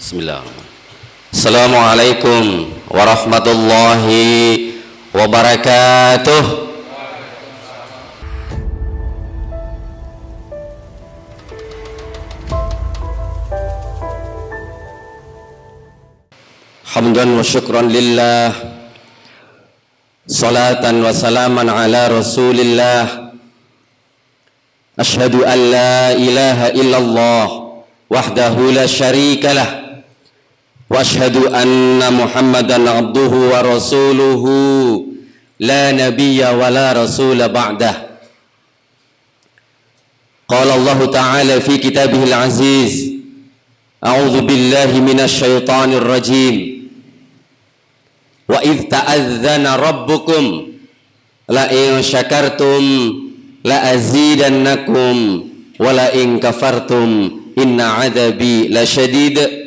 Bismillahirrahmanirrahim. Assalamualaikum warahmatullahi wabarakatuh. Hamdan wa syukran lillah, salatan wa salaman ala rasulillah. Ashhadu an la ilaha illallah wahdahu la syarika lah, wa ashhadu anna muhammadan abduhu wa rasuluhu la nabiyya wa la rasula ba'dah. Qala Allah ta'ala fi kitabihil aziz, a'udzu billahi minasy syaithanir rajim. Wa idh ta'adzana rabbukum la in syakartum la azidannakum wa la in kafartum inna 'adzabi lasyadid.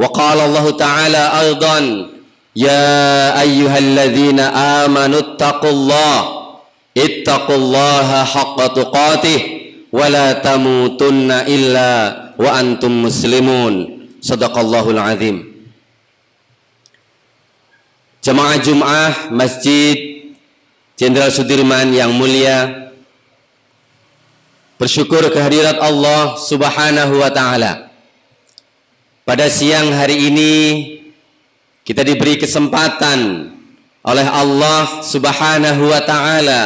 Wa qala Allah ta'ala aidan, ya ayyuhalladzina amanu ittaqullaha haqqa tuqatih wa la tamutunna illa wa antum muslimun. Shadaqallahul azim. Jemaah Jum'ah Masjid Jenderal Sudirman yang mulia, bersyukur kehadirat Allah Subhanahu wa ta'ala. Pada siang hari ini kita diberi kesempatan oleh Allah Subhanahu wa ta'ala,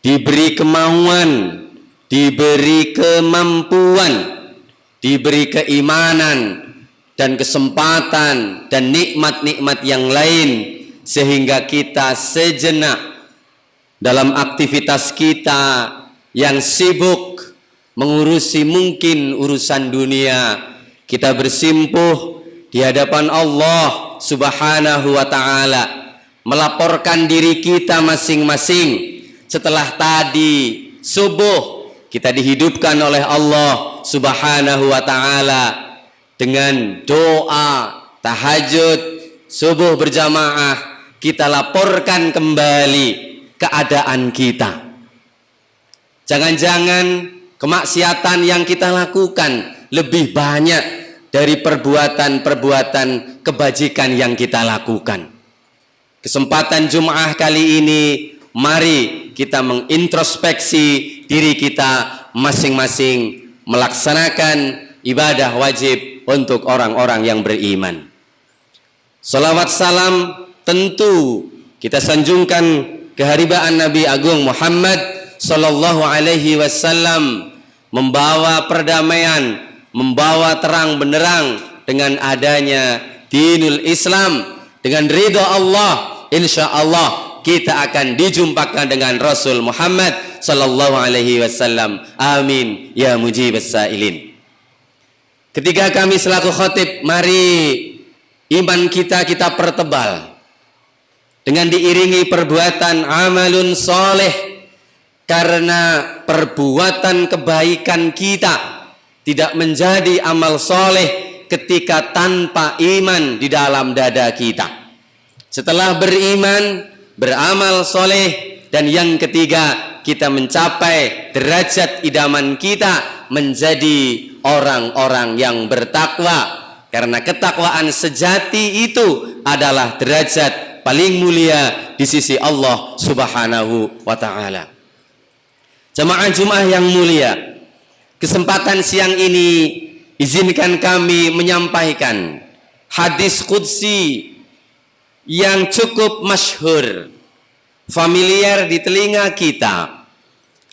diberi kemauan, diberi kemampuan, diberi keimanan dan kesempatan dan nikmat-nikmat yang lain, sehingga kita sejenak dalam aktivitas kita yang sibuk mengurusi mungkin urusan dunia, kita bersimpuh di hadapan Allah Subhanahu wa ta'ala, melaporkan diri kita masing-masing. Setelah tadi subuh kita dihidupkan oleh Allah Subhanahu wa ta'ala dengan doa tahajud subuh berjamaah, kita laporkan kembali keadaan kita. Jangan-jangan kemaksiatan yang kita lakukan lebih banyak dari perbuatan-perbuatan kebajikan yang kita lakukan. Kesempatan Jum'ah kali ini, mari kita mengintrospeksi diri kita masing-masing, melaksanakan ibadah wajib untuk orang-orang yang beriman. Salawat salam tentu kita sanjungkan keharibaan Nabi Agung Muhammad sallallahu alaihi wasallam, membawa perdamaian, membawa terang benderang dengan adanya dinul Islam. Dengan ridha Allah, insya Allah kita akan dijumpakan dengan Rasul Muhammad sallallahu alaihi wasallam. Amin ya mujibas sailin. Ketika kami selaku khatib, mari iman kita pertebal dengan diiringi perbuatan amalun soleh, karena perbuatan kebaikan kita tidak menjadi amal soleh ketika tanpa iman di dalam dada kita. Setelah beriman, beramal soleh, dan yang ketiga kita mencapai derajat idaman kita menjadi orang-orang yang bertakwa, karena ketakwaan sejati itu adalah derajat paling mulia di sisi Allah Subhanahu wa ta'ala. Jemaah Jum'ah yang mulia, kesempatan siang ini izinkan kami menyampaikan hadis qudsi yang cukup masyhur, familiar di telinga kita.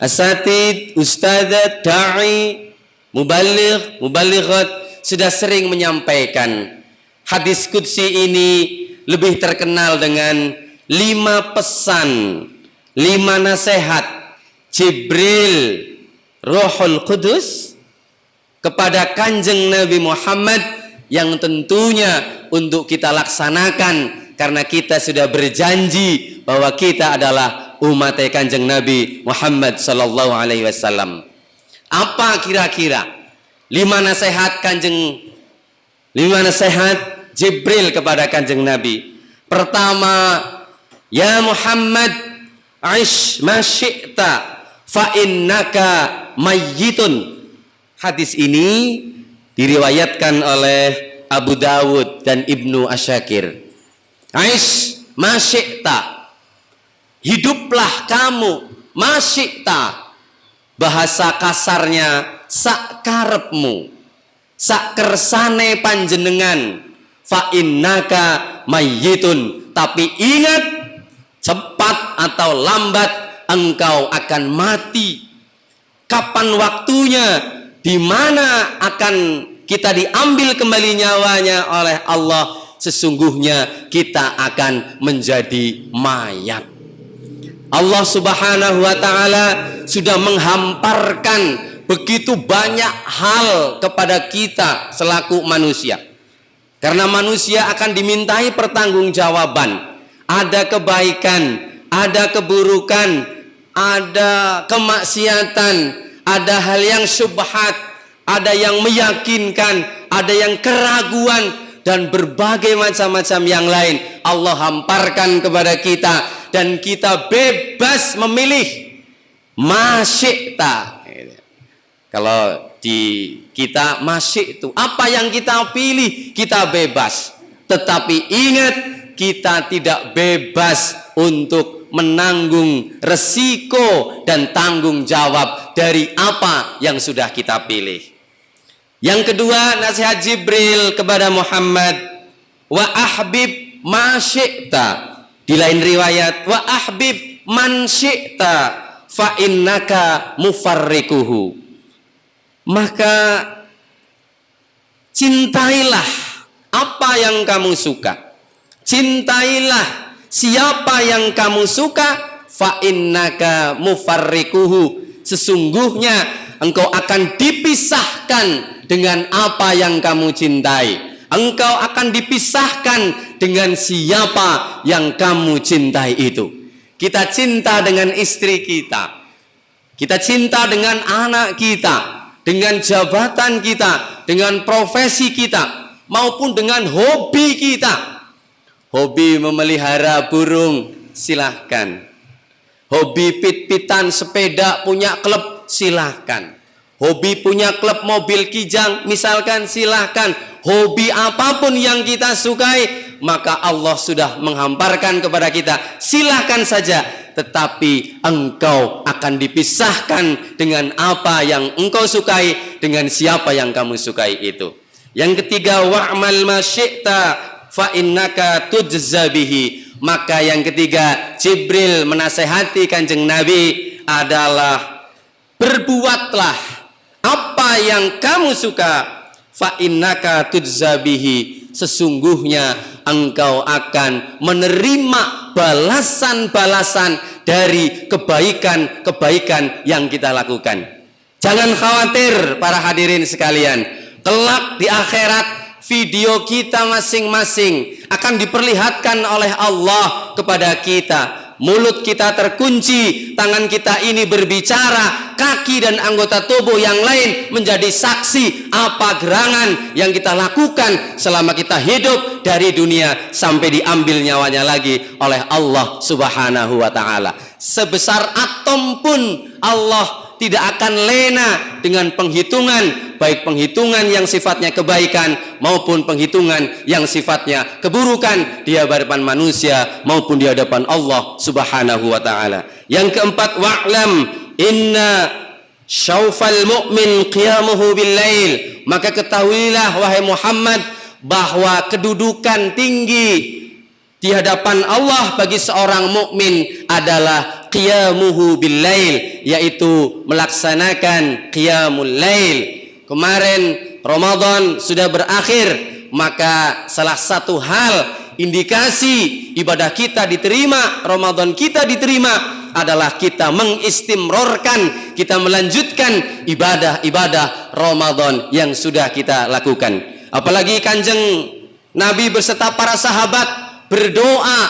Asatid, ustadzat, da'i, mubalighat sudah sering menyampaikan hadis qudsi ini. Lebih terkenal dengan 5 pesan, 5 nasihat Jibril Ruhul Qudus kepada Kanjeng Nabi Muhammad, yang tentunya untuk kita laksanakan, karena kita sudah berjanji bahwa kita adalah umat Kanjeng Nabi Muhammad sallallahu alaihi wasallam. Apa kira-kira 5 nasihat Jibril kepada Kanjeng Nabi? Pertama, ya Muhammad, aish ma syi'ta fa innaka mayyitun. Hadis ini Diriwayatkan oleh Abu Dawud dan Ibnu Asyakir. Aish masyikta, hiduplah kamu, masyikta, bahasa kasarnya sak karepmu, sak kersane panjenengan, fa innaka mayyitun, tapi ingat, cepat atau lambat engkau akan mati. Kapan waktunya, di mana akan kita diambil kembali nyawanya oleh Allah, sesungguhnya kita akan menjadi mayat. Allah Subhanahu wa ta'ala sudah menghamparkan begitu banyak hal kepada kita selaku manusia. Karena manusia akan dimintai pertanggungjawaban. Ada kebaikan, ada keburukan, ada kemaksiatan, ada hal yang syubhat, ada yang meyakinkan, ada yang keraguan, dan berbagai macam-macam yang lain Allah hamparkan kepada kita, dan kita bebas memilih masyikta. Kalau di kita masyik itu apa yang kita pilih, kita bebas. Tetapi ingat, kita tidak bebas untuk menanggung resiko dan tanggung jawab dari apa yang sudah kita pilih. Yang kedua, nasihat Jibril kepada Muhammad, wa ahbib ma syi'ta. Di lain riwayat, wa ahbib man syi'ta fa innaka mufarrikuhu. Maka cintailah apa yang kamu suka. Cintailah siapa yang kamu suka, fa innaka mufarrikuhu. Sesungguhnya engkau akan dipisahkan dengan apa yang kamu cintai. Engkau akan dipisahkan dengan siapa yang kamu cintai itu. Kita cinta dengan istri kita, kita cinta dengan anak kita, dengan jabatan kita, dengan profesi kita, maupun dengan hobi kita. Hobi memelihara burung, silahkan. Hobi pit-pitan sepeda, punya klub, silahkan. Hobi punya klub mobil kijang, misalkan, silahkan. Hobi apapun yang kita sukai, maka Allah sudah menghamparkan kepada kita, silahkan saja. Tetapi engkau akan dipisahkan dengan apa yang engkau sukai, dengan siapa yang kamu sukai itu. Yang ketiga, wa'mal ma syi'ta fa innaka tujza bihi. Maka yang ketiga, Jibril menasehati Kanjeng Nabi adalah berbuatlah apa yang kamu suka, fa innaka tujza bihi. Sesungguhnya engkau akan menerima balasan-balasan dari kebaikan-kebaikan yang kita lakukan. Jangan khawatir para hadirin sekalian, kelak di akhirat video kita masing-masing akan diperlihatkan oleh Allah kepada kita. Mulut kita terkunci, tangan kita ini berbicara, kaki dan anggota tubuh yang lain menjadi saksi apa gerangan yang kita lakukan selama kita hidup dari dunia sampai diambil nyawanya lagi oleh Allah Subhanahu wa ta'ala. Sebesar atom pun Allah tidak akan lena dengan penghitungan, baik penghitungan yang sifatnya kebaikan maupun penghitungan yang sifatnya keburukan di hadapan manusia maupun di hadapan Allah Subhanahu wa ta'ala. Yang keempat, wa'lam inna syaufal mu'min qiyamuhu bil lail. Maka ketahuilah wahai Muhammad bahwa kedudukan tinggi di hadapan Allah bagi seorang mukmin adalah qiyamuhu bil lail, yaitu melaksanakan qiyamul lail. Kemarin Ramadan sudah berakhir, maka salah satu hal indikasi ibadah kita diterima, Ramadan kita diterima adalah kita mengistimrorkan, kita melanjutkan ibadah-ibadah Ramadan yang sudah kita lakukan. Apalagi Kanjeng Nabi beserta para sahabat berdoa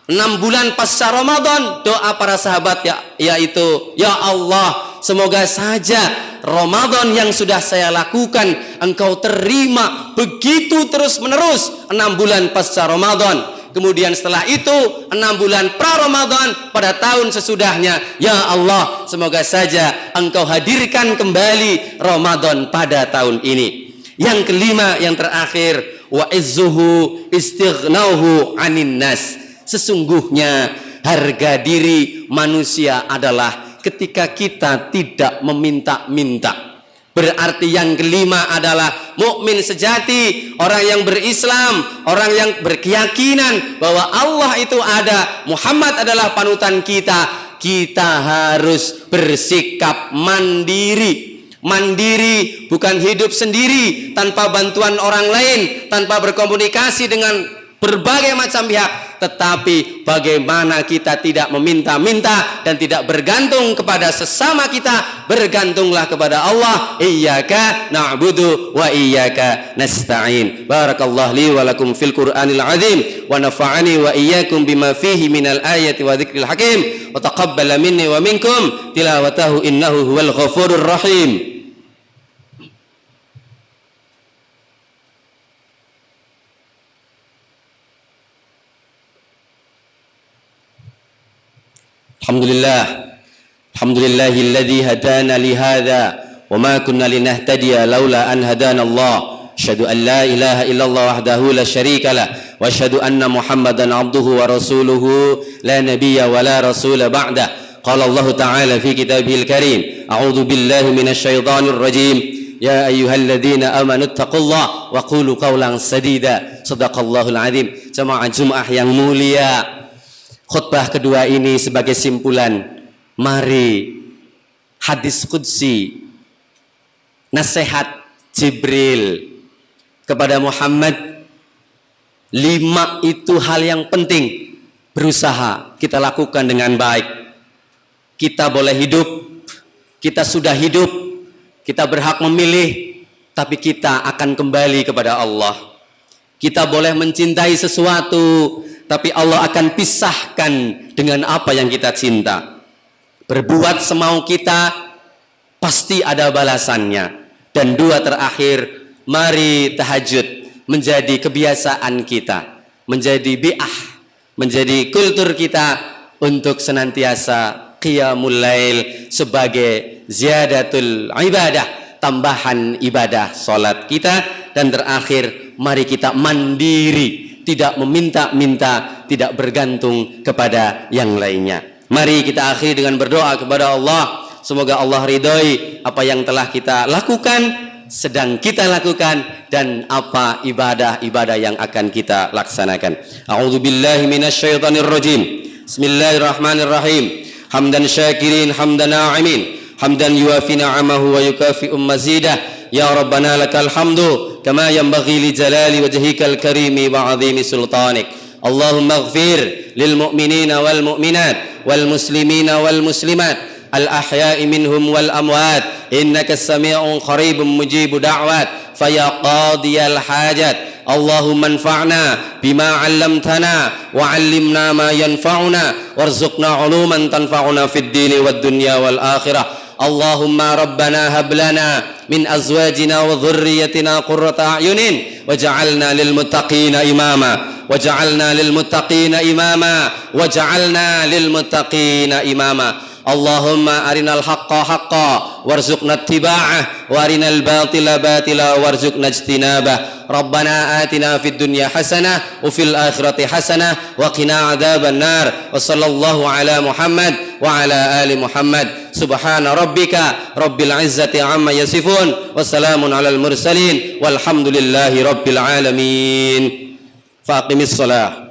6 bulan pasca Ramadan. Doa para sahabat yaitu, ya Allah, semoga saja Ramadan yang sudah saya lakukan engkau terima begitu terus menerus 6 bulan pasca Ramadan. Kemudian setelah itu 6 bulan pra Ramadan pada tahun sesudahnya, ya Allah, semoga saja engkau hadirkan kembali Ramadan pada tahun ini. Yang kelima, yang terakhir, wa izzuhu istighnauhu anin nas. Sesungguhnya harga diri manusia adalah ketika kita tidak meminta-minta. Berarti yang kelima adalah mukmin sejati, orang yang berislam, orang yang berkeyakinan bahwa Allah itu ada, Muhammad adalah panutan kita. Kita harus bersikap mandiri. Mandiri bukan hidup sendiri tanpa bantuan orang lain, tanpa berkomunikasi dengan berbagai macam pihak, tetapi bagaimana kita tidak meminta-minta dan tidak bergantung kepada sesama kita, bergantunglah kepada Allah. Iyyaka na'budu wa iyyaka nasta'in. Barakallahu li wa lakum fil Qur'anil azim wa nafa'ani wa iyyakum bima fihi minal ayati wa dzikril hakim wa taqabbala minni wa minkum tilawatahu innahu huwal ghafurur rahim. Alhamdulillahilladzi hadana li hadza wa ma kunna linahtadiya laula an hadana Allah. Asyhadu an la ilaha illallah wahdahu la syarika lah wa asyhadu anna Muhammadan abduhu wa rasuluhu la nabiyya wa la rasula ba'da. Qala Allah ta'ala fi kitabihil karim, a'udzu billahi minasy syaithanir rajim. Ya ayyuhalladzina amanu taqullaha wa qulu qawlan sadida. Shadaqallahul azim. Jamaah Jumat yang mulia, khutbah kedua ini sebagai simpulan. Mari hadis qudsi, nasihat Jibril kepada Muhammad, 5 itu hal yang penting berusaha kita lakukan dengan baik. Kita boleh hidup, kita sudah hidup, kita berhak memilih, tapi kita akan kembali kepada Allah. Kita boleh mencintai sesuatu, tapi Allah akan pisahkan dengan apa yang kita cinta. Berbuat semau kita, pasti ada balasannya. Dan 2 terakhir, mari tahajud menjadi kebiasaan kita, menjadi bi'ah, menjadi kultur kita untuk senantiasa qiyamul lail sebagai ziyadatul ibadah, tambahan ibadah salat kita. Dan terakhir, mari kita mandiri, tidak meminta-minta, tidak bergantung kepada yang lainnya. Mari kita akhiri dengan berdoa kepada Allah. Semoga Allah ridhoi apa yang telah kita lakukan, sedang kita lakukan, dan apa ibadah-ibadah yang akan kita laksanakan. A'udzu billahi minasyaitonir rajim. Bismillahirrahmanirrahim. Hamdan syakirin, hamdan na'imin, hamdan yuafi na'amahu wa yukafi'u mazidah. Ya Rabbana lakal hamdu kama yanbaghi li jalali wajhikal karimi wa 'azimi sultanik. Allahumma ighfir lil mu'minina wal mu'minat wal muslimina wal muslimat al ahya'i minhum wal amwat innaka sami'un qaribun mujibu da'wat faya qadiyal hajat. Allahumma anfa'na bima 'allamtana wa 'allimna ma yanfa'una warzuqna 'uluman tanfa'una fid dini wad dunya wal akhirah. Allahumma rabbana hab lana min azwajina wa dhurriyyatina qurrata a'yunin waj'alna lil muttaqina imama waj'alna lil muttaqina imama waj'alna lil muttaqina imama. Allahumma arinal haqqa haqqa warzuqna ittiba'ah wa arinal batila batila warzuqna ijtinabah. Rabbana atina fid dunya hasanah wa fil akhirati hasanah wa qina adzaban nar. Wa sallallahu ala Muhammad wa ala ali Muhammad. Subhana rabbika rabbil izzati amma yasifun wa salamun alal mursalin walhamdulillahi rabbil alamin. Faqimis shalah.